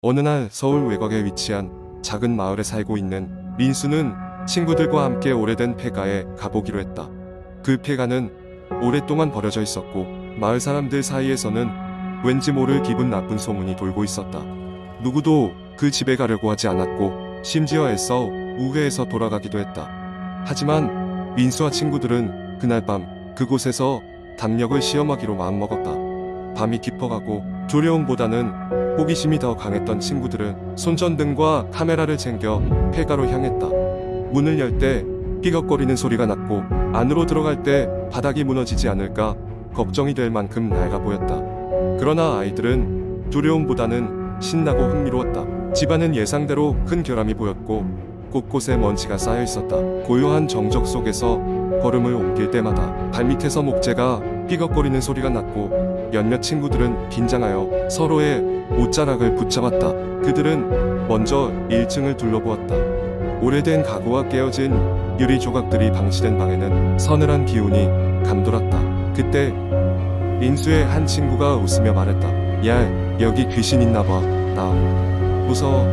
어느 날 서울 외곽에 위치한 작은 마을에 살고 있는 민수는 친구들과 함께 오래된 폐가에 가보기로 했다. 그 폐가는 오랫동안 버려져 있었고 마을 사람들 사이에서는 왠지 모를 기분 나쁜 소문이 돌고 있었다. 누구도 그 집에 가려고 하지 않았고 심지어 애써 우회해서 돌아가기도 했다. 하지만 민수와 친구들은 그날 밤 그곳에서 담력을 시험하기로 마음먹었다. 밤이 깊어가고 두려움보다는 호기심이 더 강했던 친구들은 손전등과 카메라를 챙겨 폐가로 향했다. 문을 열 때 삐걱거리는 소리가 났고 안으로 들어갈 때 바닥이 무너지지 않을까 걱정이 될 만큼 낡아 보였다. 그러나 아이들은 두려움보다는 신나고 흥미로웠다. 집안은 예상대로 큰 결함이 보였고 곳곳에 먼지가 쌓여 있었다. 고요한 정적 속에서 걸음을 옮길 때마다 발밑에서 목재가 삐걱거리는 소리가 났고 몇몇 친구들은 긴장하여 서로의 옷자락을 붙잡았다. 그들은 먼저 1층을 둘러보았다. 오래된 가구와 깨어진 유리 조각들이 방치된 방에는 서늘한 기운이 감돌았다. 그때 민수의 한 친구가 웃으며 말했다. 야, 여기 귀신 있나봐. 나 무서워.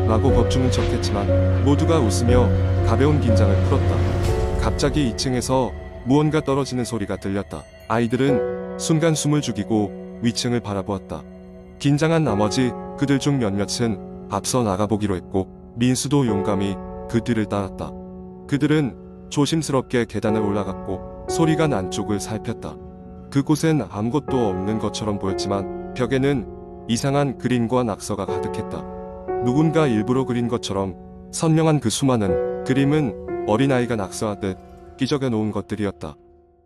라고 겁주는 척했지만 모두가 웃으며 가벼운 긴장을 풀었다. 갑자기 2층에서 무언가 떨어지는 소리가 들렸다. 아이들은 순간 숨을 죽이고 위층을 바라보았다. 긴장한 나머지 그들 중 몇몇은 앞서 나가보기로 했고 민수도 용감히 그 뒤를 따랐다. 그들은 조심스럽게 계단을 올라갔고 소리가 난 쪽을 살폈다. 그곳엔 아무것도 없는 것처럼 보였지만 벽에는 이상한 그림과 낙서가 가득했다. 누군가 일부러 그린 것처럼 선명한 그 수많은 그림은 어린아이가 낙서하듯 끼적여 놓은 것들이었다.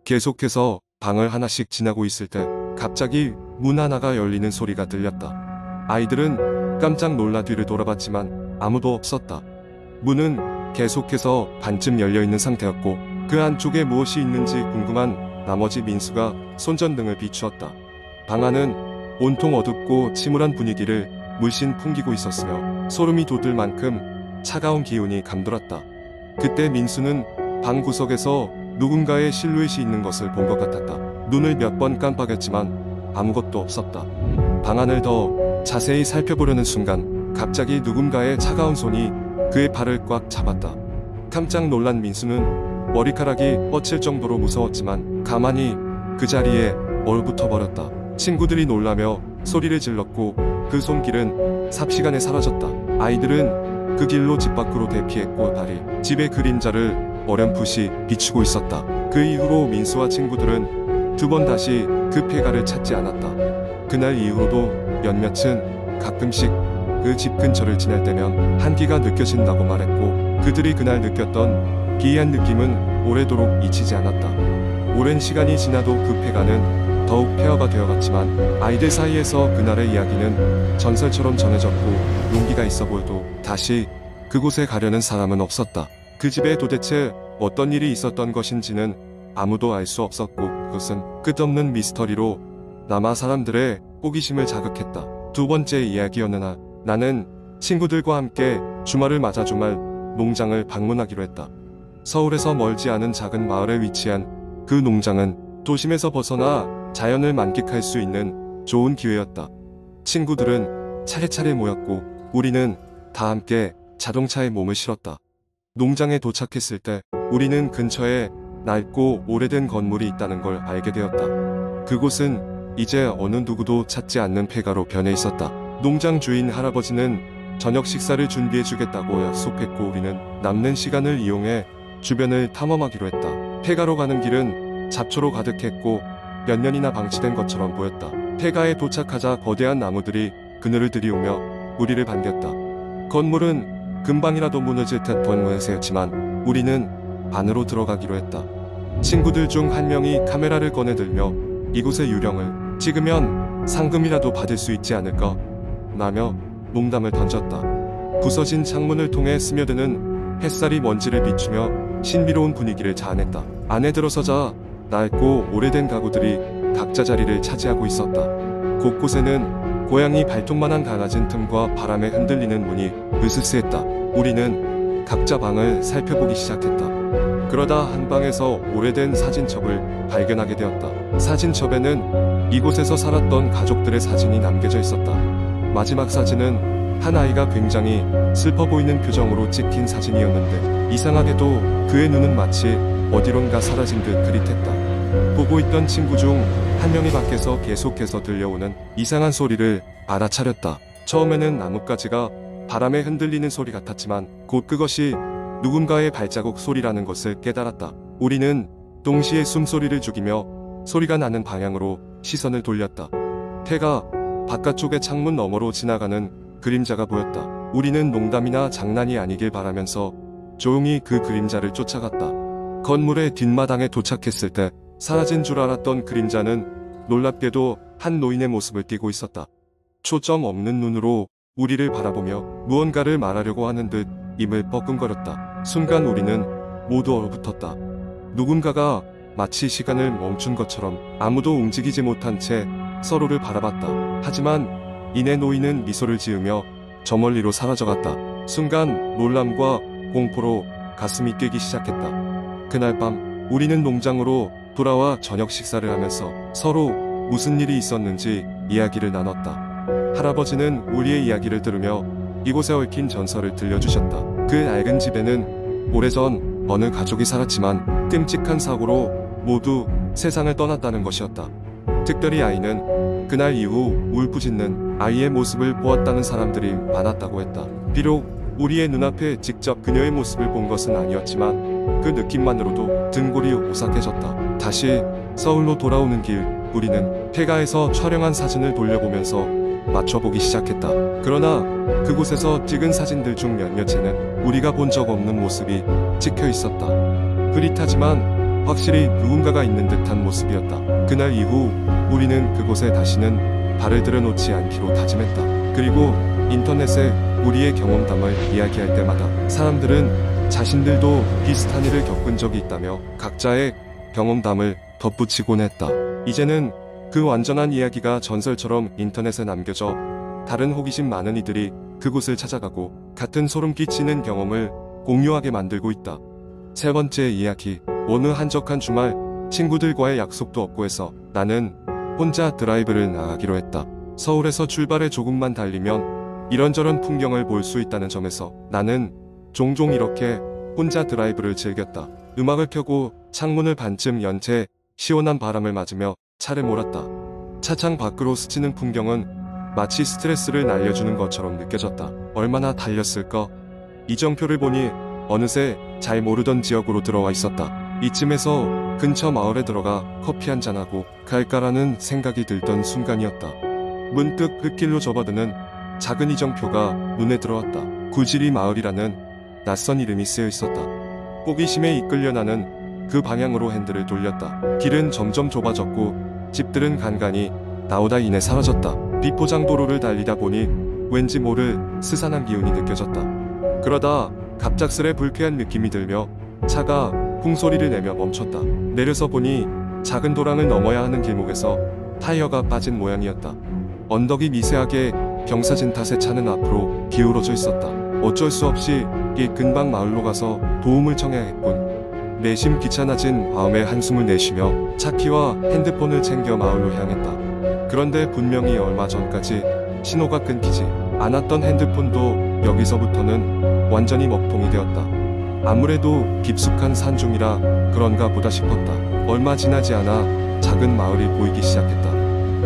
계속해서 방을 하나씩 지나고 있을 때 갑자기 문 하나가 열리는 소리가 들렸다. 아이들은 깜짝 놀라 뒤를 돌아봤지만 아무도 없었다. 문은 계속해서 반쯤 열려있는 상태였고 그 안쪽에 무엇이 있는지 궁금한 나머지 민수가 손전등을 비추었다. 방 안은 온통 어둡고 침울한 분위기를 물씬 풍기고 있었으며 소름이 돋을 만큼 차가운 기운이 감돌았다. 그때 민수는 방 구석에서 누군가의 실루엣이 있는 것을 본 것 같았다. 눈을 몇 번 깜빡였지만 아무것도 없었다. 방 안을 더 자세히 살펴보려는 순간 갑자기 누군가의 차가운 손이 그의 발을 꽉 잡았다. 깜짝 놀란 민수는 머리카락이 뻗칠 정도로 무서웠지만 가만히 그 자리에 얼붙어 버렸다. 친구들이 놀라며 소리를 질렀고 그 손길은 삽시간에 사라졌다. 아이들은 그 길로 집 밖으로 대피했고 달이 집의 그림자를 어렴풋이 비추고 있었다. 그 이후로 민수와 친구들은 두 번 다시 그 폐가를 찾지 않았다. 그날 이후로도 몇몇은 가끔씩 그 집 근처를 지날 때면 한기가 느껴진다고 말했고 그들이 그날 느꼈던 기이한 느낌은 오래도록 잊히지 않았다. 오랜 시간이 지나도 그 폐가는 더욱 폐허가 되어갔지만 아이들 사이에서 그날의 이야기는 전설처럼 전해졌고 용기가 있어 보여도 다시 그곳에 가려는 사람은 없었다. 그 집에 도대체 어떤 일이 있었던 것인지는 아무도 알 수 없었고 그것은 끝없는 미스터리로 남아 사람들의 호기심을 자극했다. 두 번째 이야기. 어느 날 나는 친구들과 함께 주말을 맞아 주말 농장을 방문하기로 했다. 서울에서 멀지 않은 작은 마을에 위치한 그 농장은 도심에서 벗어나 자연을 만끽할 수 있는 좋은 기회였다. 친구들은 차례차례 모였고 우리는 다 함께 자동차에 몸을 실었다. 농장에 도착했을 때 우리는 근처에 낡고 오래된 건물이 있다는 걸 알게 되었다. 그곳은 이제 어느 누구도 찾지 않는 폐가로 변해 있었다. 농장 주인 할아버지는 저녁 식사를 준비해주겠다고 약속했고 우리는 남는 시간을 이용해 주변을 탐험하기로 했다. 폐가로 가는 길은 잡초로 가득했고 몇 년이나 방치된 것처럼 보였다. 폐가에 도착하자 거대한 나무들이 그늘을 들이오며 우리를 반겼다. 건물은 금방이라도 무너질 듯한 모양새였지만 우리는 안으로 들어가기로 했다. 친구들 중 한 명이 카메라를 꺼내들며 이곳의 유령을 찍으면 상금이라도 받을 수 있지 않을까? 라며 농담을 던졌다. 부서진 창문을 통해 스며드는 햇살이 먼지를 비추며 신비로운 분위기를 자아냈다. 안에 들어서자 낡고 오래된 가구들이 각자 자리를 차지하고 있었다. 곳곳에는 고양이 발톱만한 갈라진 틈과 바람에 흔들리는 문이 으스스했다. 우리는 각자 방을 살펴보기 시작했다. 그러다 한 방에서 오래된 사진첩을 발견하게 되었다. 사진첩에는 이곳에서 살았던 가족들의 사진이 남겨져 있었다. 마지막 사진은 한 아이가 굉장히 슬퍼 보이는 표정으로 찍힌 사진이었는데 이상하게도 그의 눈은 마치 어디론가 사라진 듯 그릿했다. 보고 있던 친구 중 한 명이 밖에서 계속해서 들려오는 이상한 소리를 알아차렸다. 처음에는 나뭇가지가 바람에 흔들리는 소리 같았지만 곧 그것이 누군가의 발자국 소리라는 것을 깨달았다. 우리는 동시에 숨소리를 죽이며 소리가 나는 방향으로 시선을 돌렸다. 태가 바깥쪽의 창문 너머로 지나가는 그림자가 보였다. 우리는 농담이나 장난이 아니길 바라면서 조용히 그 그림자를 쫓아갔다. 건물의 뒷마당에 도착했을 때 사라진 줄 알았던 그림자는 놀랍게도 한 노인의 모습을 띠고 있었다. 초점 없는 눈으로 우리를 바라보며 무언가를 말하려고 하는 듯 입을 뻐끔거렸다. 순간 우리는 모두 얼어붙었다. 누군가가 마치 시간을 멈춘 것처럼 아무도 움직이지 못한 채 서로를 바라봤다. 하지만 이내 노인은 미소를 지으며 저 멀리로 사라져갔다. 순간 놀람과 공포로 가슴이 뛰기 시작했다. 그날 밤 우리는 농장으로 돌아와 저녁 식사를 하면서 서로 무슨 일이 있었는지 이야기를 나눴다. 할아버지는 우리의 이야기를 들으며 이곳에 얽힌 전설을 들려주셨다. 그 낡은 집에는 오래전 어느 가족이 살았지만 끔찍한 사고로 모두 세상을 떠났다는 것이었다. 특별히 아이는 그날 이후 울부짖는 아이의 모습을 보았다는 사람들이 많았다고 했다. 비록 우리의 눈앞에 직접 그녀의 모습을 본 것은 아니었지만 그 느낌만으로도 등골이 오싹해졌다. 다시 서울로 돌아오는 길 우리는 폐가에서 촬영한 사진을 돌려보면서 맞춰보기 시작했다. 그러나 그곳에서 찍은 사진들 중 몇몇에는 우리가 본 적 없는 모습이 찍혀 있었다. 흐릿하지만 확실히 누군가가 있는 듯한 모습이었다. 그날 이후 우리는 그곳에 다시는 발을 들여놓지 않기로 다짐했다. 그리고 인터넷에 우리의 경험담을 이야기할 때마다 사람들은 자신들도 비슷한 일을 겪은 적이 있다며 각자의 경험담을 덧붙이곤 했다. 이제는 그 완전한 이야기가 전설처럼 인터넷에 남겨져 다른 호기심 많은 이들이 그곳을 찾아가고 같은 소름 끼치는 경험을 공유하게 만들고 있다. 세 번째 이야기. 어느 한적한 주말 친구들과의 약속도 없고 해서 나는 혼자 드라이브를 나가기로 했다. 서울에서 출발해 조금만 달리면 이런저런 풍경을 볼 수 있다는 점에서 나는 종종 이렇게 혼자 드라이브를 즐겼다. 음악을 켜고 창문을 반쯤 연 채 시원한 바람을 맞으며 차를 몰았다. 차창 밖으로 스치는 풍경은 마치 스트레스를 날려주는 것처럼 느껴졌다. 얼마나 달렸을까? 이정표를 보니 어느새 잘 모르던 지역으로 들어와 있었다. 이쯤에서 근처 마을에 들어가 커피 한잔하고 갈까라는 생각이 들던 순간이었다. 문득 흙길로 접어드는 작은 이정표가 눈에 들어왔다. 구지리 마을이라는 낯선 이름이 쓰여 있었다. 호기심에 이끌려 나는 그 방향으로 핸들을 돌렸다. 길은 점점 좁아졌고 집들은 간간히 나오다 이내 사라졌다. 비포장 도로를 달리다 보니 왠지 모를 스산한 기운이 느껴졌다. 그러다 갑작스레 불쾌한 느낌이 들며 차가 풍소리를 내며 멈췄다. 내려서 보니 작은 도랑을 넘어야 하는 길목에서 타이어가 빠진 모양이었다. 언덕이 미세하게 경사진 탓에 차는 앞으로 기울어져 있었다. 어쩔 수 없이 이 근방 마을로 가서 도움을 청해야겠군. 내심 귀찮아진 마음에 한숨을 내쉬며 차키와 핸드폰을 챙겨 마을로 향했다. 그런데 분명히 얼마 전까지 신호가 끊기지 않았던 핸드폰도 여기서부터는 완전히 먹통이 되었다. 아무래도 깊숙한 산중이라 그런가 보다 싶었다. 얼마 지나지 않아 작은 마을이 보이기 시작했다.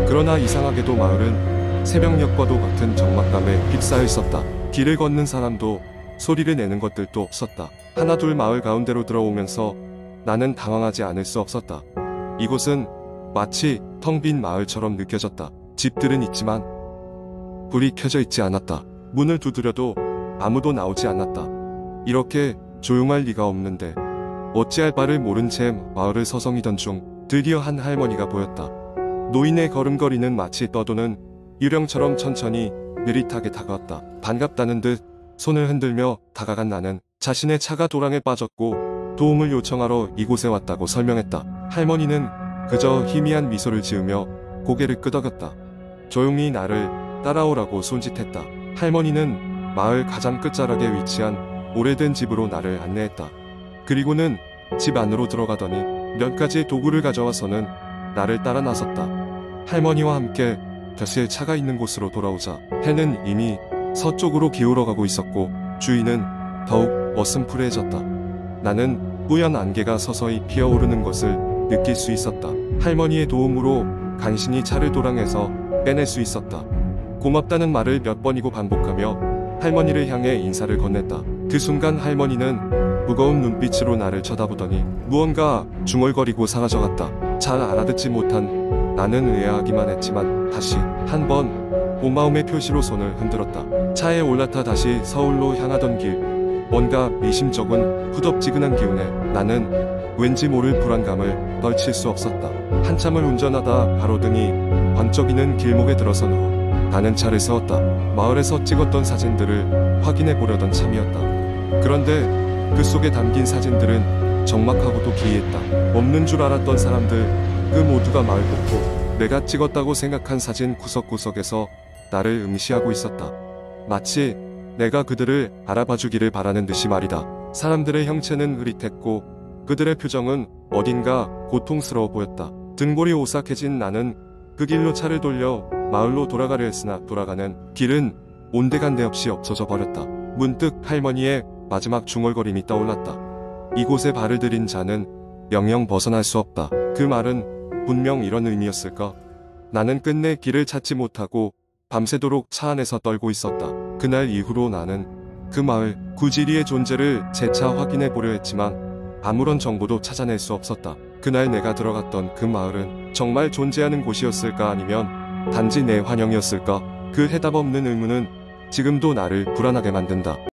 그러나 이상하게도 마을은 새벽녘과도 같은 적막감에 휩싸여 있었다. 길을 걷는 사람도 소리를 내는 것들도 없었다. 하나둘 마을 가운데로 들어오면서 나는 당황하지 않을 수 없었다. 이곳은 마치 텅 빈 마을처럼 느껴졌다. 집들은 있지만 불이 켜져 있지 않았다. 문을 두드려도 아무도 나오지 않았다. 이렇게 조용할 리가 없는데 어찌할 바를 모른 채 마을을 서성이던 중 드디어 한 할머니가 보였다. 노인의 걸음걸이는 마치 떠도는 유령처럼 천천히 느릿하게 다가왔다. 반갑다는 듯 손을 흔들며 다가간 나는 자신의 차가 도랑에 빠졌고 도움을 요청하러 이곳에 왔다고 설명했다. 할머니는 그저 희미한 미소를 지으며 고개를 끄덕였다. 조용히 나를 따라오라고 손짓했다. 할머니는 마을 가장 끝자락에 위치한 오래된 집으로 나를 안내했다. 그리고는 집 안으로 들어가더니 몇 가지 도구를 가져와서는 나를 따라 나섰다. 할머니와 함께 벼슬 차가 있는 곳으로 돌아오자 해는 이미 서쪽으로 기울어가고 있었고 주위는 더욱 어슴푸레해졌다. 나는 뿌연 안개가 서서히 피어오르는 것을 느낄 수 있었다. 할머니의 도움으로 간신히 차를 도랑에서 빼낼 수 있었다. 고맙다는 말을 몇 번이고 반복하며 할머니를 향해 인사를 건넸다. 그 순간 할머니는 무거운 눈빛으로 나를 쳐다보더니 무언가 중얼거리고 사라져갔다. 잘 알아듣지 못한 나는 의아하기만 했지만 다시 한번 고마움의 표시로 손을 흔들었다. 차에 올라타 다시 서울로 향하던 길, 뭔가 미심쩍은 후덥지근한 기운에 나는 왠지 모를 불안감을 떨칠 수 없었다. 한참을 운전하다 가로등이 번쩍이는 길목에 들어선 후 나는 차를 세웠다. 마을에서 찍었던 사진들을 확인해 보려던 참이었다. 그런데 그 속에 담긴 사진들은 적막하고도 기이했다. 없는 줄 알았던 사람들 그 모두가 마을 곳곳 내가 찍었다고 생각한 사진 구석구석에서 나를 응시하고 있었다. 마치 내가 그들을 알아봐주기를 바라는 듯이 말이다. 사람들의 형체는 흐릿했고 그들의 표정은 어딘가 고통스러워 보였다. 등골이 오싹해진 나는 그 길로 차를 돌려 마을로 돌아가려 했으나 돌아가는 길은 온데간데 없이 없어져 버렸다. 문득 할머니의 마지막 중얼거림이 떠올랐다. 이곳에 발을 들인 자는 영영 벗어날 수 없다. 그 말은 분명 이런 의미였을까? 나는 끝내 길을 찾지 못하고 밤새도록 차 안에서 떨고 있었다. 그날 이후로 나는 그 마을 구지리의 존재를 재차 확인해 보려 했지만 아무런 정보도 찾아낼 수 없었다. 그날 내가 들어갔던 그 마을은 정말 존재하는 곳이었을까 아니면 단지 내 환영이었을까? 그 해답 없는 의문은 지금도 나를 불안하게 만든다.